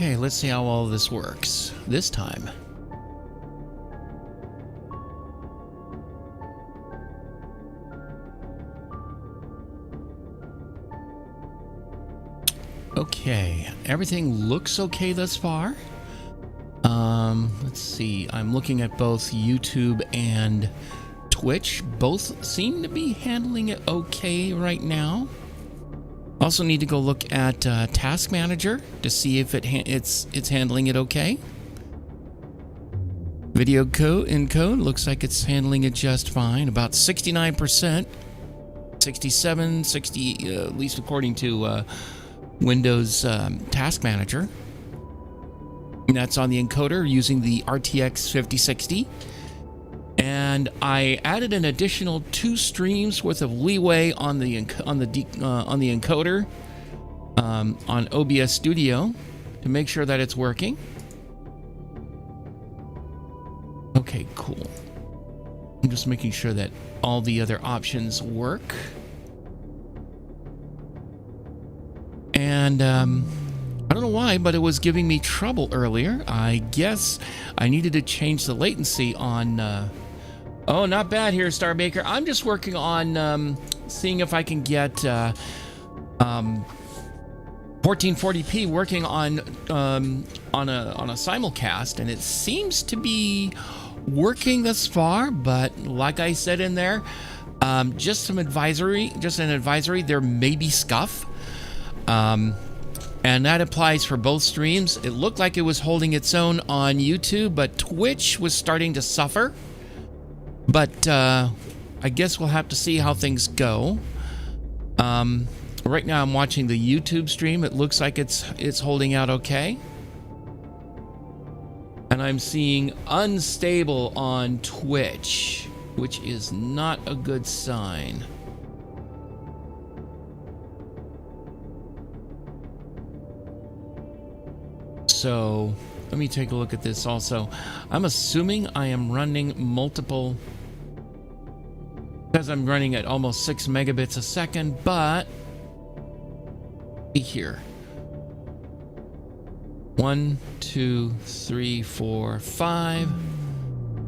Okay, let's see how all this works this time. Okay, everything looks okay thus far. Let's see, I'm looking at both YouTube and Twitch. Both seem to be handling it okay right now. Also need to go look at Task Manager to see if it's handling it okay. Video encode looks like it's handling it just fine, about 69%, 67, 60, at least according to Windows Task Manager. And that's on the encoder using the RTX 5060. And I added an additional 2 streams worth of leeway on the encoder on OBS Studio to make sure that it's working. Okay, cool. I'm just making sure that all the other options work. And I don't know why, but it was giving me trouble earlier. I guess I needed to change the latency on... Oh, not bad here, Starbaker. I'm just working on seeing if I can get 1440p working on a simulcast, and it seems to be working thus far. But like I said in there, just an advisory. There may be scuff. And that applies for both streams. It looked like it was holding its own on YouTube, but Twitch was starting to suffer. But I guess we'll have to see how things go. Right now I'm watching the YouTube stream. It looks like it's holding out okay. And I'm seeing unstable on Twitch, which is not a good sign. So let me take a look at this also. I'm assuming I am running multiple, because I'm running at almost 6 megabits a second, but see here. 1, 2, 3, 4, 5. So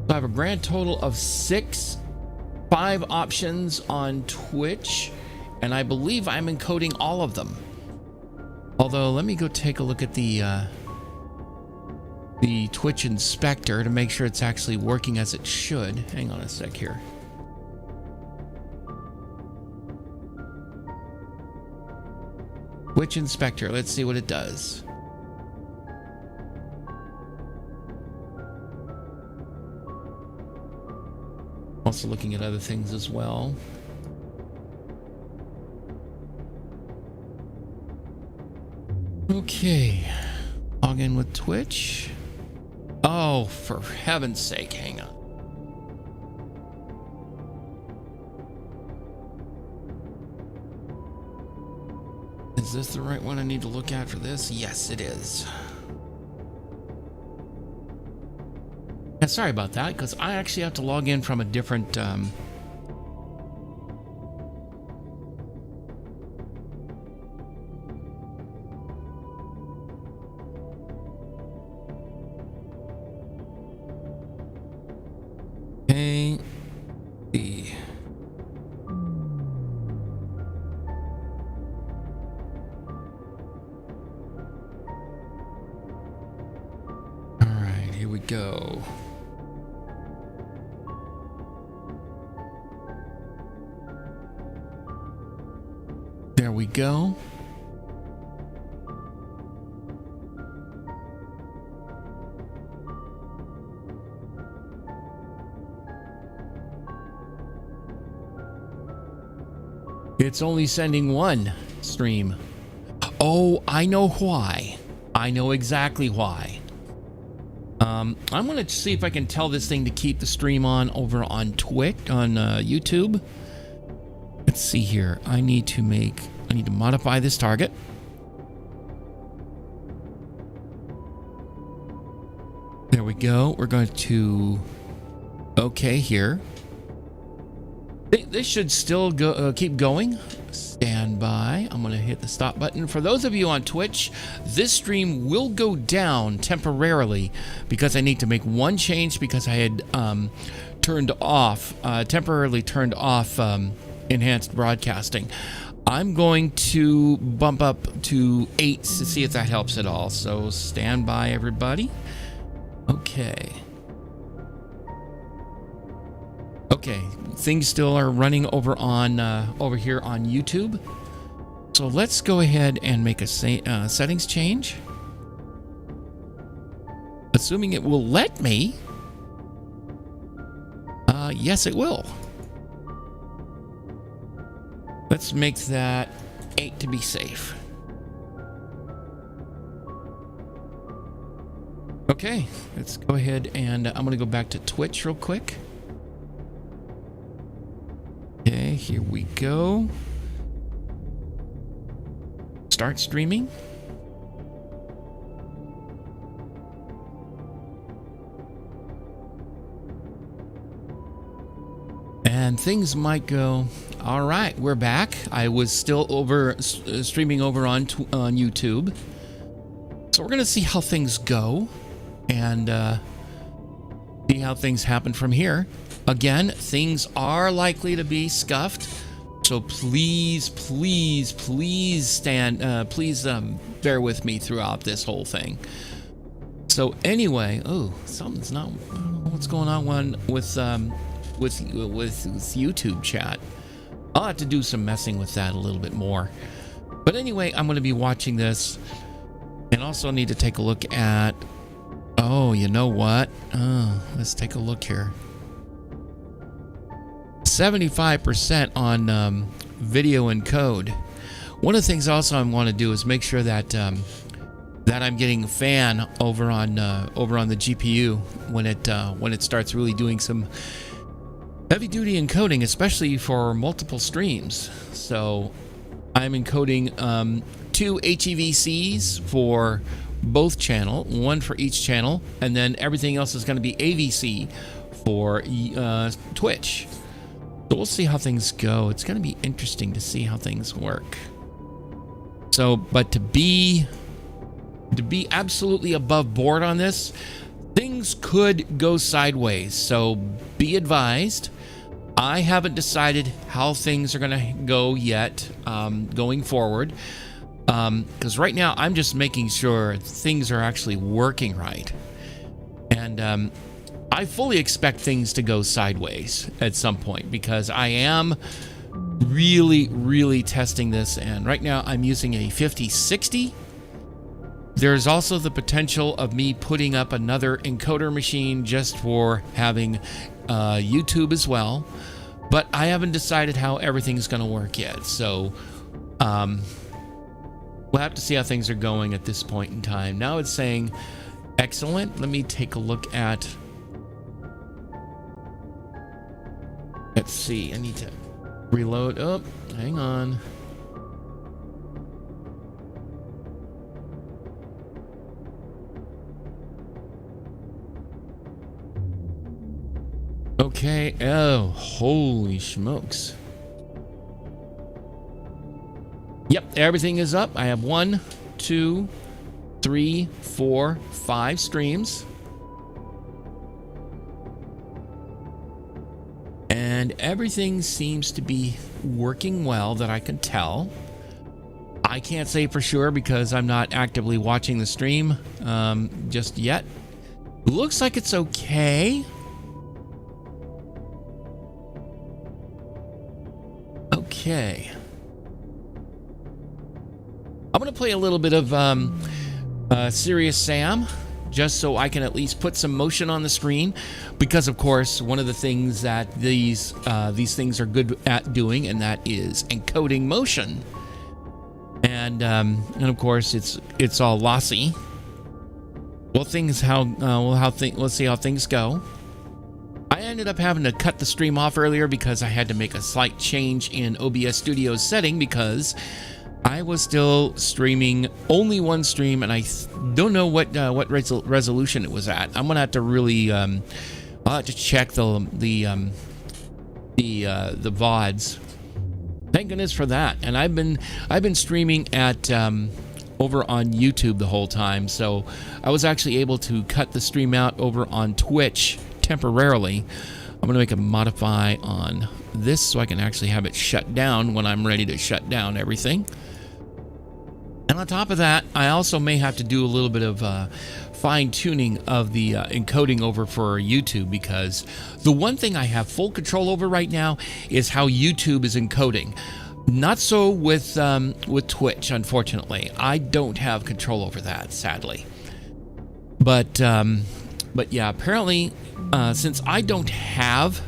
I have a grand total of 5 options on Twitch, and I believe I'm encoding all of them. Although, let me go take a look at the Twitch inspector to make sure it's actually working as it should. Hang on a sec here. Twitch inspector, let's see what it does. Also looking at other things as well. Okay, log in with Twitch. Oh, for heaven's sake, hang on. Is this the right one I need to look at for this? Yes, it is. Yeah, sorry about that, because I actually have to log in from a different... go. There we go. It's only sending one stream. Oh, I know why. I know exactly why. I'm going to see if I can tell this thing to keep the stream on over on Twitch, on YouTube. Let's see here. I need to modify this target. There we go. We're going to OK here. This should still go, keep going. Stand by. I'm going to hit the stop button. For those of you on Twitch, this stream will go down temporarily because I need to make one change because I had temporarily turned off enhanced broadcasting. I'm going to bump up to 8 to see if that helps at all. So stand by, everybody. Okay. Okay, things still are running over on over here on YouTube. So let's go ahead and make a settings change. Assuming it will let me. Yes, it will. Let's make that 8 to be safe. Okay, let's go ahead and I'm going to go back to Twitch real quick. Okay, here we go. Start streaming. And things might go. All right, we're back. I was still streaming over on YouTube. So we're going to see how things go and see how things happen from here. Again, things are likely to be scuffed, so please bear with me throughout this whole thing. So anyway, oh, something's not. I don't know what's going on with YouTube chat. I'll have to do some messing with that a little bit more. But anyway, I'm going to be watching this, and also need to take a look at. Oh, you know what? Let's take a look here. 75% on video encode. One of the things also I want to do is make sure that that I'm getting fan over on the GPU when it starts really doing some heavy duty encoding, especially for multiple streams. So I'm encoding 2 HEVCs for both channel, one for each channel, and then everything else is going to be AVC for Twitch. So we'll see how things go. It's going to be interesting to see how things work. So, but to be absolutely above board on this, things could go sideways. So be advised. I haven't decided how things are going to go yet going forward. Because right now I'm just making sure things are actually working right. And I fully expect things to go sideways at some point because I am really testing this, and right now I'm using a 5060. There's also the potential of me putting up another encoder machine just for having YouTube as well, but I haven't decided how everything's going to work yet. So we'll have to see how things are going at this point in time. Now it's saying excellent. Let me take a look at. Let's see, I need to reload. Oh, hang on. Okay, oh, holy smokes. Yep, everything is up. I have 1, 2, 3, 4, 5 streams. And everything seems to be working well that I can tell. I can't say for sure because I'm not actively watching the stream just yet. Looks like it's okay. Okay. I'm going to play a little bit of Serious Sam, just so I can at least put some motion on the screen, because of course one of the things that these things are good at doing, and that is encoding motion, and of course it's all lossy. Well, let's see how things go. I ended up having to cut the stream off earlier because I had to make a slight change in OBS Studio's setting because I was still streaming only one stream, and I don't know what resolution it was at. I'm gonna have to really, I'll have to check the the VODs. Thank goodness for that. And I've been streaming at over on YouTube the whole time, so I was actually able to cut the stream out over on Twitch temporarily. I'm going to make a modify on this so I can actually have it shut down when I'm ready to shut down everything. And on top of that, I also may have to do a little bit of fine-tuning of the encoding over for YouTube, because the one thing I have full control over right now is how YouTube is encoding. Not so with Twitch, unfortunately. I don't have control over that, sadly. But yeah, apparently, since I don't have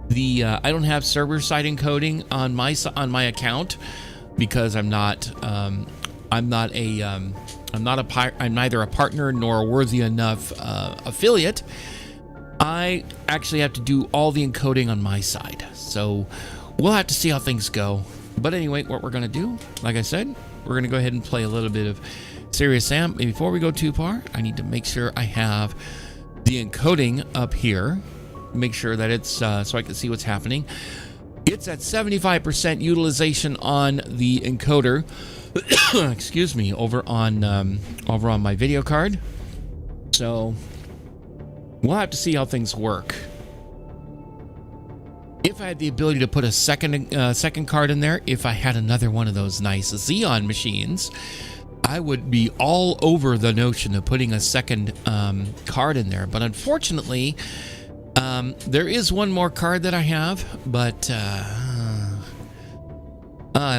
server-side encoding on my account, because I'm neither a partner nor a worthy enough affiliate, I actually have to do all the encoding on my side. So we'll have to see how things go. But anyway, what we're going to do, like I said, we're going to go ahead and play a little bit of Serious Sam. Before we go too far, I need to make sure I have the encoding up here. Make sure that it's so I can see what's happening. It's at 75% utilization on the encoder. Excuse me, over on my video card. So we'll have to see how things work. If I had the ability to put a second card in there, if I had another one of those nice Xeon machines, I would be all over the notion of putting a second card in there. But unfortunately, there is one more card that I have, but I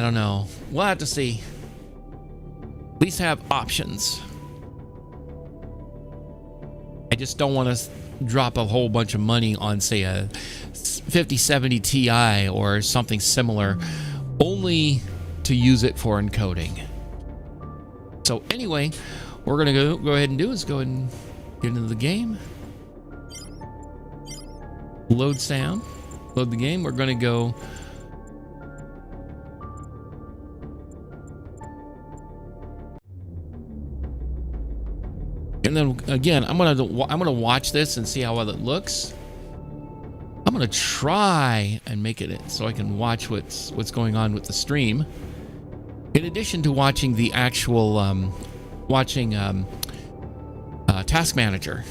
don't know. We'll have to see. At least have options. I just don't want to drop a whole bunch of money on, say, a 5070 Ti or something similar, only to use it for encoding. So anyway, what we're gonna go ahead and do is go ahead and get into the game. Load sound. Load the game. We're gonna go. And then again, I'm gonna watch this and see how well it looks. I'm gonna try and make it so I can watch what's going on with the stream, in addition to watching the actual task manager.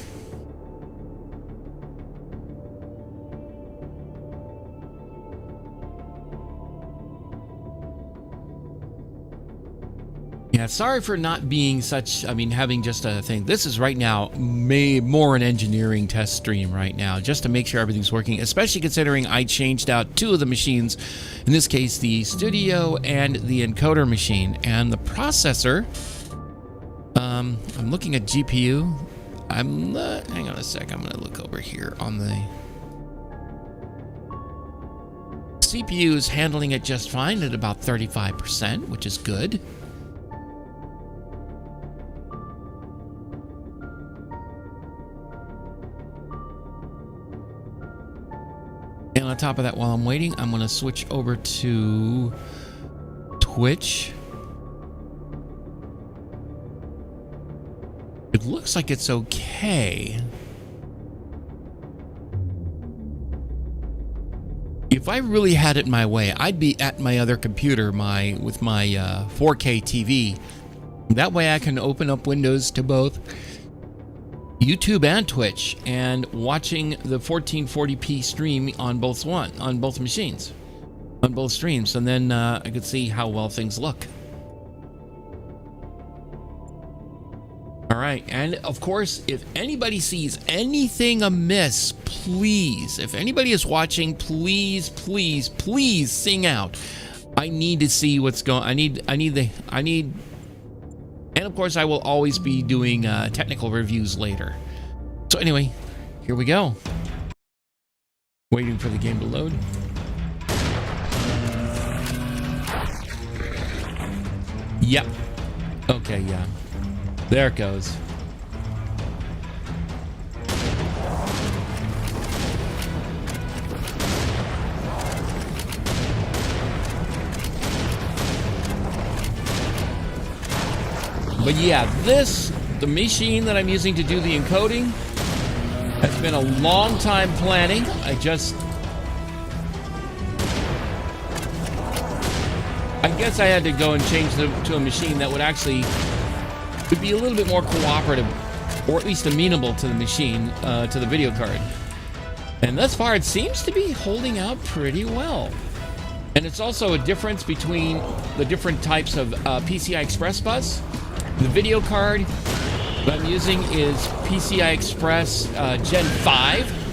Yeah, sorry for not being such, having just a thing. This is right now more an engineering test stream right now, just to make sure everything's working, especially considering I changed out two of the machines, in this case, the studio and the encoder machine. And the processor, I'm looking at GPU. Hang on a sec, I'm going to look over here on the CPU is handling it just fine at about 35%, which is good. And on top of that, while I'm waiting, I'm going to switch over to Twitch. It looks like it's okay. If I really had it my way, I'd be at my other computer with my 4K TV. That way I can open up windows to both YouTube and Twitch, and watching the 1440p stream on both machines, on both streams, and then I could see how well things look. All right, and of course, if anybody sees anything amiss, please, if anybody is watching, please sing out. I need to see what's going. I need. And of course, I will always be doing technical reviews later. So anyway, here we go. Waiting for the game to load. Yep. Okay, yeah. There it goes. But yeah, the machine that I'm using to do the encoding has been a long time planning. I guess I had to go and change to a machine that would be a little bit more cooperative, or at least amenable to the machine, to the video card. And thus far, it seems to be holding out pretty well. And it's also a difference between the different types of PCI Express bus. The video card that I'm using is PCI Express Gen 5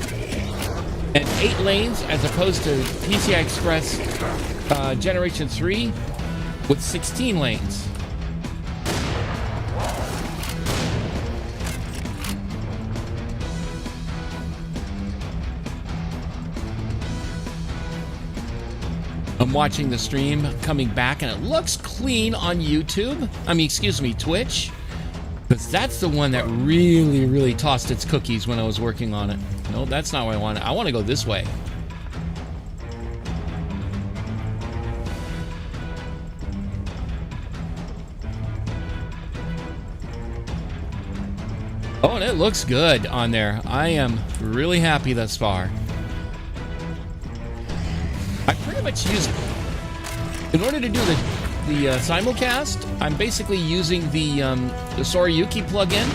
and 8 lanes, as opposed to PCI Express Generation 3 with 16 lanes. I'm watching the stream coming back, and it looks clean on YouTube. Excuse me, Twitch. Because that's the one that really, really tossed its cookies when I was working on it. No, that's not what I want. I want to go this way. Oh, and it looks good on there. I am really happy thus far. I pretty much use, in order to do the simulcast, I'm basically using the Sorayuki plugin,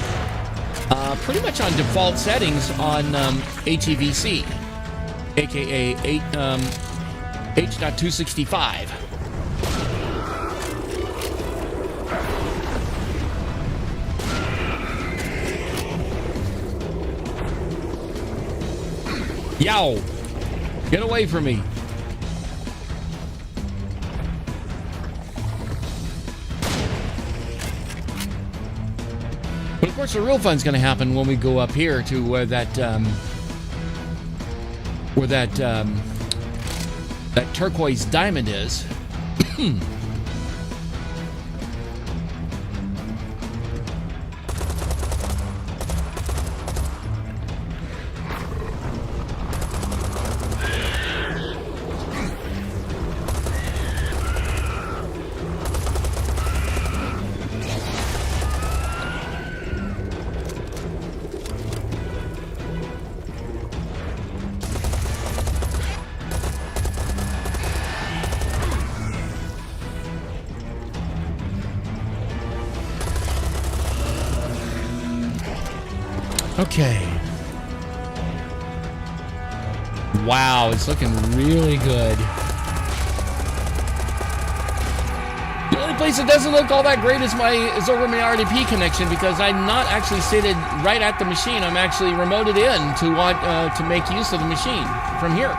pretty much on default settings on HEVC, aka H.265. Yow! Get away from me. But of course, the real fun's going to happen when we go up here to where that turquoise diamond is. Okay. Wow, it's looking really good. The only place it doesn't look all that great is over my RDP connection, because I'm not actually seated right at the machine. I'm actually remoted in to make use of the machine from here. We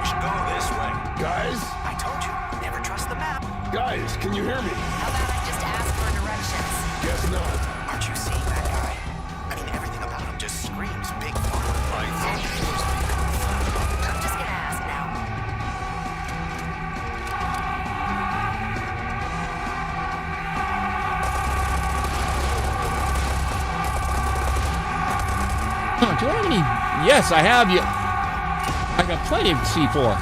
should go this way. Guys? I told you, never trust the map. Guys, can you hear me? How about I just ask for directions? Guess not. Aren't you seeing that guy? I mean, everything about him just screams big pharma. I thought he was big pharma. I'm just gonna ask now. Oh, do I have any? Yes, I have. I got plenty of C4.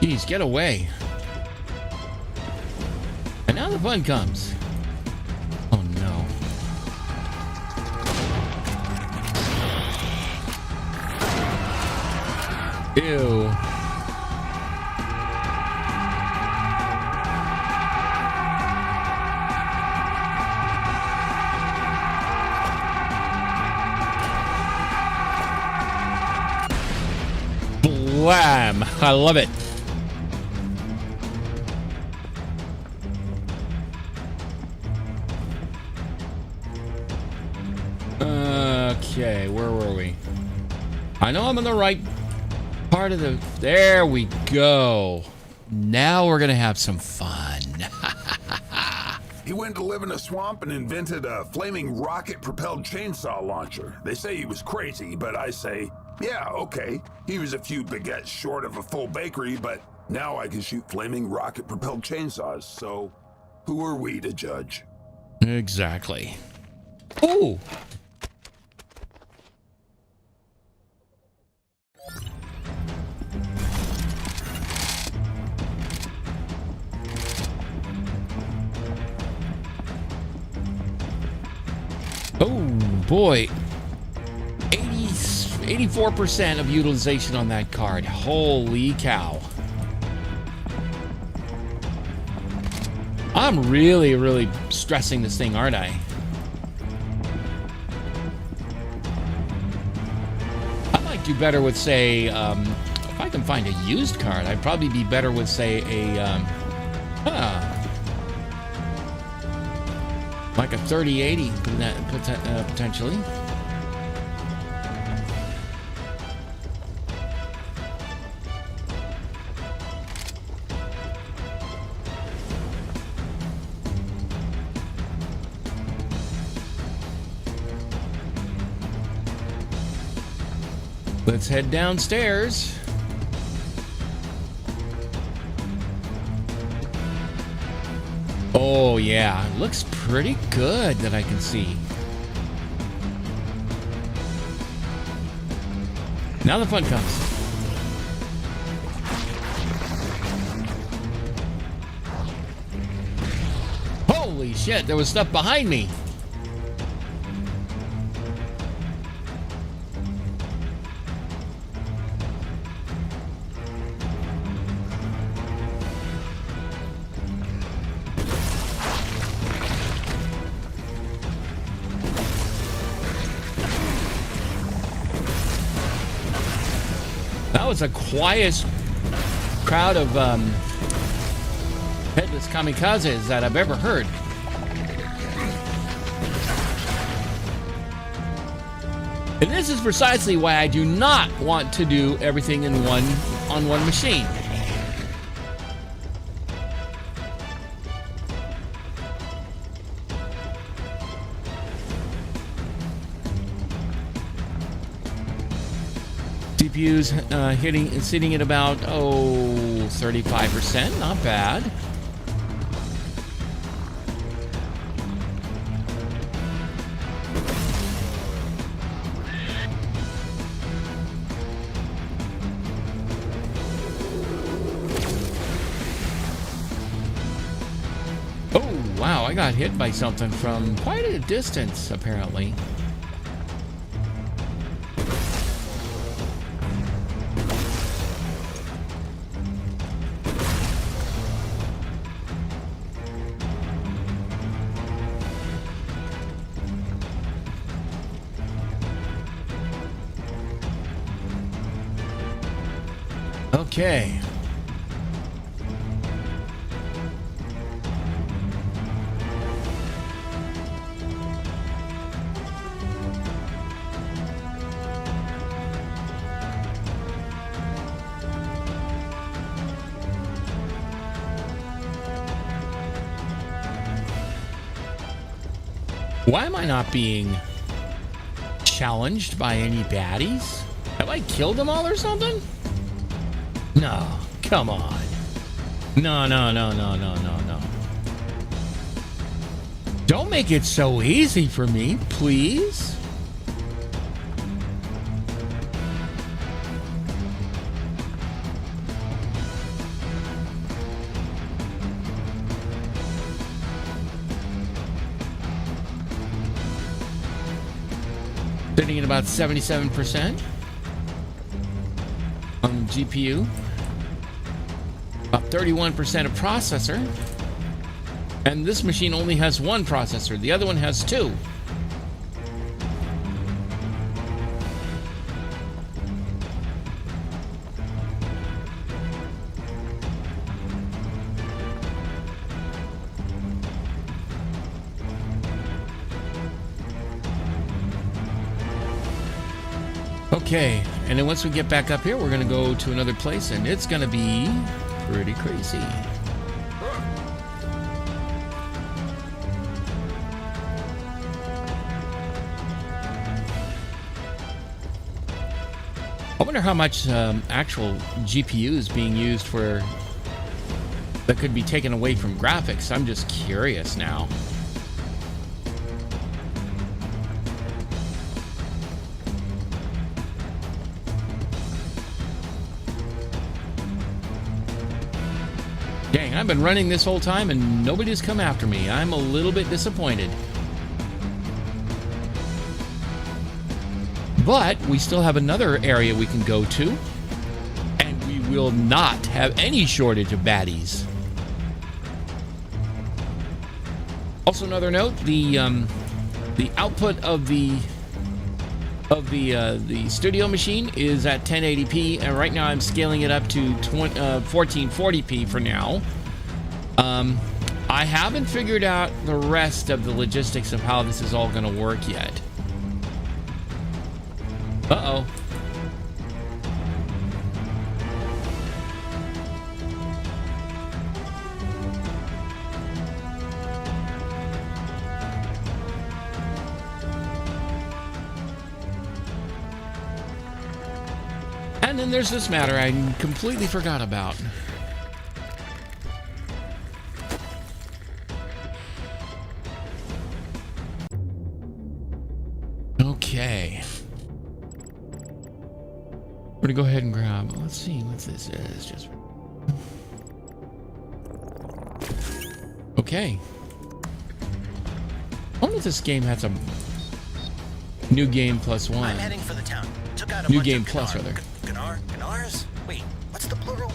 Jeez, get away. And now the fun comes. Oh no. Ew. Blam! I love it. Okay, where were we? I know I'm in the right part of the... There we go. Now we're going to have some fun. He went to live in a swamp and invented a flaming rocket-propelled chainsaw launcher. They say he was crazy, but I say, yeah, okay. He was a few baguettes short of a full bakery, but now I can shoot flaming rocket-propelled chainsaws, so who are we to judge? Exactly. Oh! Oh boy, 84% of utilization on that card. Holy cow. I'm really stressing this thing, aren't I? I might do better with, say, if I can find a used card, I'd probably be better with, say, like a 3080 potentially. Let's head downstairs. Oh yeah, looks pretty good that I can see. Now the fun comes. Holy shit, there was stuff behind me. That was the quietest crowd of headless kamikazes that I've ever heard. And this is precisely why I do not want to do everything in one machine. CPU's sitting at about 35%, not bad. Oh wow, I got hit by something from quite a distance apparently. Okay. Why am I not being challenged by any baddies? Have I killed them all or something? No, come on. No. Don't make it so easy for me, please. Sitting at about 77% on GPU. About 31% of processor, and this machine only has one processor. The other one has two. Okay, and then once we get back up here, we're going to go to another place, and it's going to be pretty crazy. I wonder how much actual GPU is being used for that could be taken away from graphics. I'm just curious now. Dang, I've been running this whole time and nobody's come after me. I'm a little bit disappointed. But we still have another area we can go to, and we will not have any shortage of baddies. Also, another note: the output of the studio machine is at 1080p, and right now I'm scaling it up to 1440p for now. I haven't figured out the rest of the logistics of how this is all going to work yet. Uh-oh. And then there's this matter I completely forgot about. Okay. We're gonna go ahead and grab. Let's see what this is. Just okay. I wonder if this game has a new game plus one. I'm heading for the town. Took out a New bunch game of plus, rather. Ganars? Wait, what's the plural?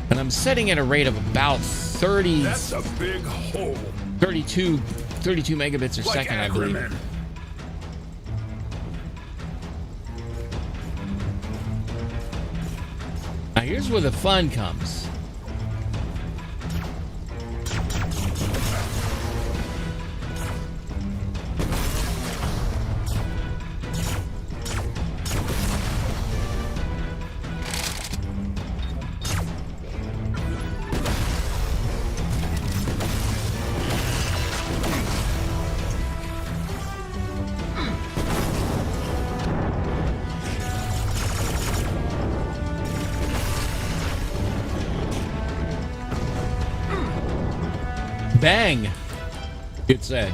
And I'm setting at a rate of about 30. That's a big hole. 32 megabits a second, I believe. Ackerman. Now here's where the fun comes. Bang, it said.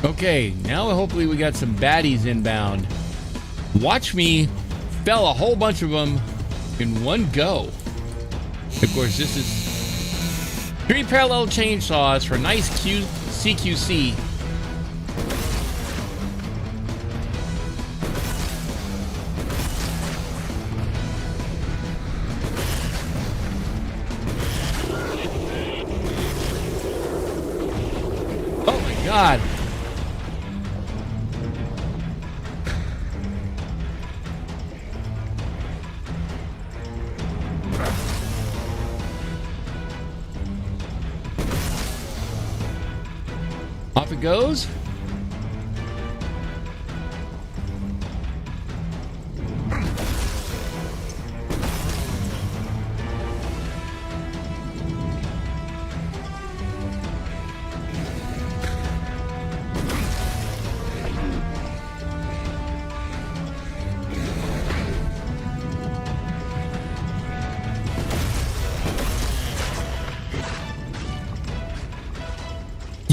Okay, now hopefully we got some baddies inbound. Watch me fell a whole bunch of them in one go. Of course, this is 3 parallel chainsaws for nice CQC. God. Off it goes.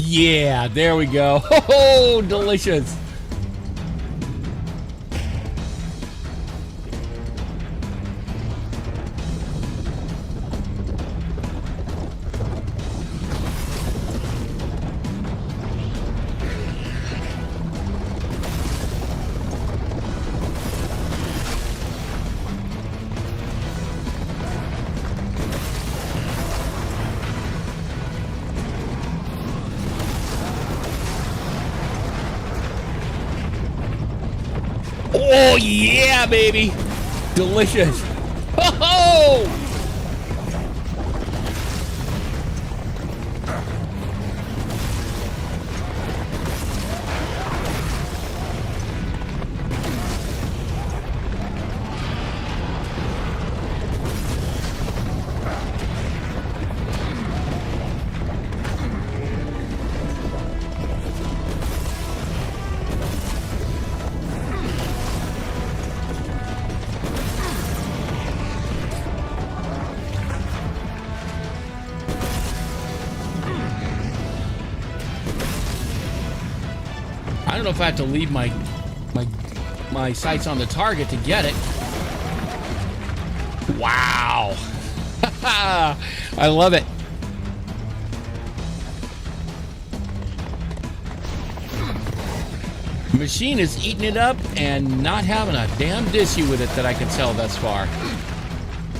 Yeah, there we go. Oh, delicious. Oh, yeah, baby. Delicious. Oh! know if I have to leave my sights on the target to get it. Wow. I love it. The machine is eating it up and not having a damn issue with it that I can tell thus far.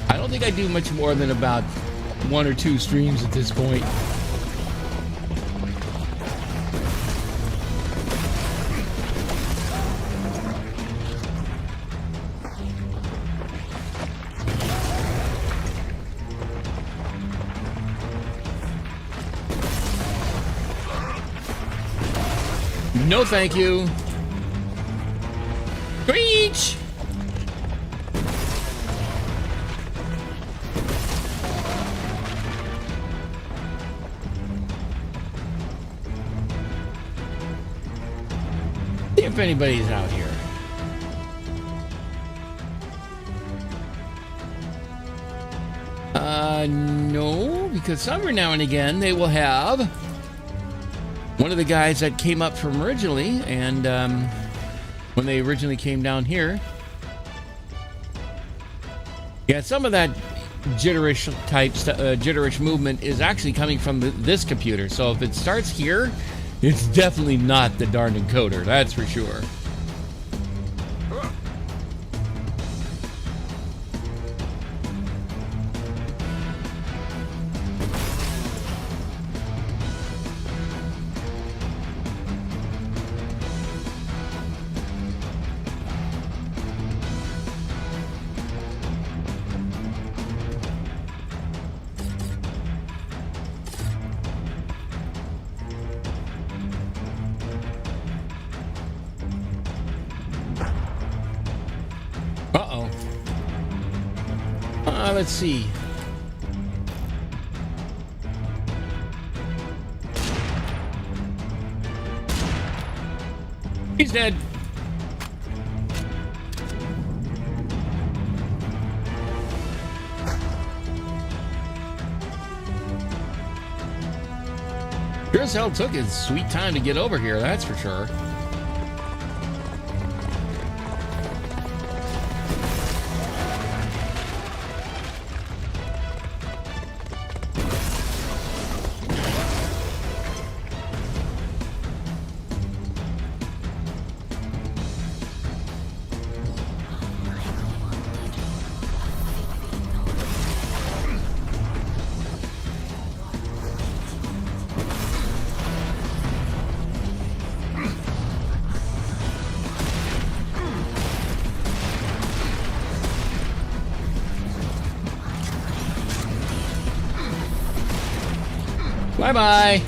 I don't think I do much more than about 1 or 2 streams at this point. No, thank you. Screech! See if anybody's out here. No, because every now and again they will have one of the guys that came up from originally, and when they originally came down here, yeah, some of that jitterish type jitterish movement is actually coming from this computer. So if it starts here, it's definitely not the darn encoder, that's for sure. Let's see. He's dead. Sure as hell took his sweet time to get over here, that's for sure. Bye-bye.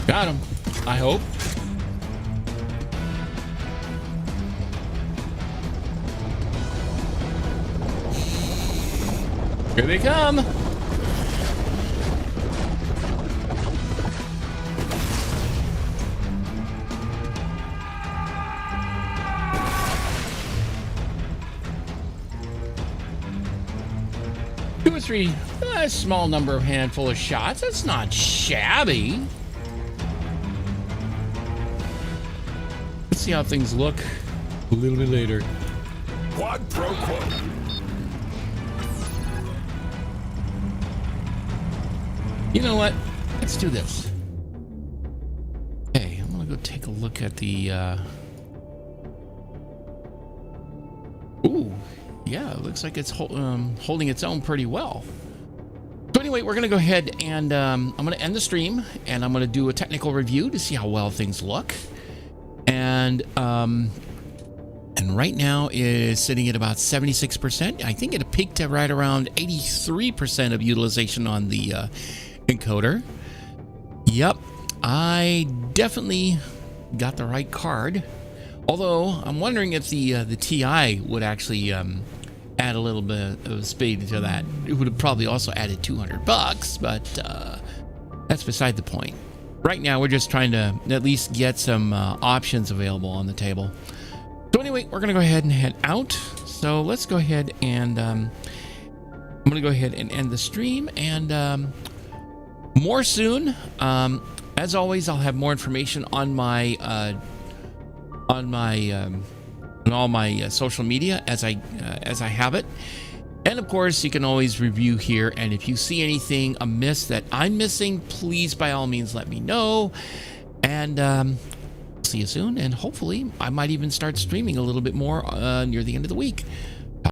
Got him, I hope. Here they come. Two or three, a small number of handful of shots. That's not shabby. Let's see how things look a little bit later. Quad pro quo. You know what? Let's do this. Okay, I'm gonna go take a look at the ooh, yeah, it looks like it's holding its own pretty well. So anyway, we're gonna go ahead and I'm gonna end the stream, and I'm gonna do a technical review to see how well things look. And right now is sitting at about 76%. I think it peaked at right around 83% of utilization on the encoder. Yep, I definitely got the right card. Although I'm wondering if the TI would actually add a little bit of speed to that. It would have probably also added $200, but that's beside the point. Right now, we're just trying to at least get some options available on the table. So anyway, we're gonna go ahead and head out. So let's go ahead and I'm gonna go ahead and end the stream, and more soon. As always, I'll have more information on my on all my social media as I have it. And of course, you can always review here, and if you see anything amiss that I'm missing, please by all means let me know. And see you soon, and hopefully I might even start streaming a little bit more near the end of the week.